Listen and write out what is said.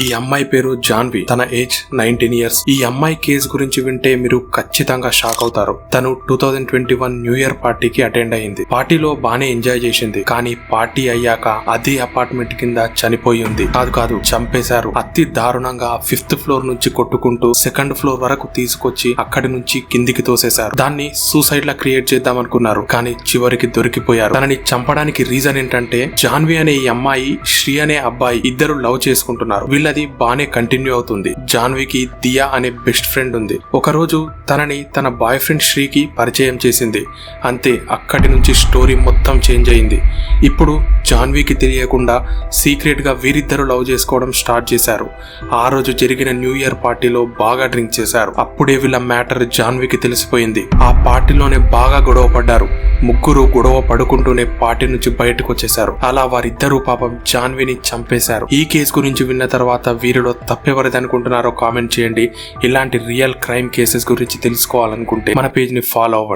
ఈ అమ్మాయి పేరు జాన్వి. తన ఏజ్ 19 ఇయర్స్. ఈ అమ్మాయి కేసు గురించి వింటే మీరు ఖచ్చితంగా షాక్ అవుతారు. తను 2021 న్యూ ఇయర్ పార్టీకి అటెండ్ అయింది. పార్టీలో బానే ఎంజాయ్ చేసింది. కానీ పార్టీ అయ్యాక అదే అపార్ట్మెంట్ కింద చనిపోయి ఉంది. కాదు చంపేశారు. అతి దారుణంగా 5th ఫ్లోర్ నుంచి కొట్టుకుంటూ 2nd ఫ్లోర్ వరకు తీసుకొచ్చి అక్కడి నుంచి కిందికి తోసేశారు. దాన్ని సూసైడ్ లా క్రియేట్ చేద్దాం అనుకున్నారు. కానీ చివరికి దొరికిపోయారు. తనని చంపడానికి రీజన్ ఏంటంటే జాన్వి అనే ఈ అమ్మాయి, శ్రీ అనే అబ్బాయి ఇద్దరు లవ్ చేసుకుంటున్నారు. వీళ్ళది బానే కంటిన్యూ అవుతుంది. జాన్వికి దియా అనే బెస్ట్ ఫ్రెండ్ ఉంది. ఒకరోజు తనని తన బాయ్ ఫ్రెండ్ శ్రీకి పరిచయం చేసింది. అంతే, అక్కడి నుంచి స్టోరీ మొత్తం చేంజ్ అయింది. ఇప్పుడు జాన్వికి తెలియకుండా సీక్రెట్ గా వీరిద్దరు లవ్ చేసుకోవడం స్టార్ట్ చేశారు. ఆ రోజు జరిగిన న్యూ ఇయర్ పార్టీలో బాగా డ్రింక్ చేశారు. అప్పుడే వీళ్ళ మ్యాటర్ జాన్వికి తెలిసిపోయింది. ఆ పార్టీలోనే బాగా గొడవ పడ్డారు. ముగ్గురు గొడవ పడుకుంటూనే పార్టీ నుంచి బయటకు వచ్చేశారు. అలా వారిద్దరూ పాపం జాన్విని చంపేశారు. ఈ కేసు గురించి విన్న తర్వాత వీరిలో తప్పెవరిది అనుకుంటున్నారో కామెంట్ చేయండి. ఇలాంటి రియల్ క్రైమ్ కేసెస్ గురించి తెలుసుకోవాలనుకుంటే మన పేజ్ ని ఫాలో అవ్వండి.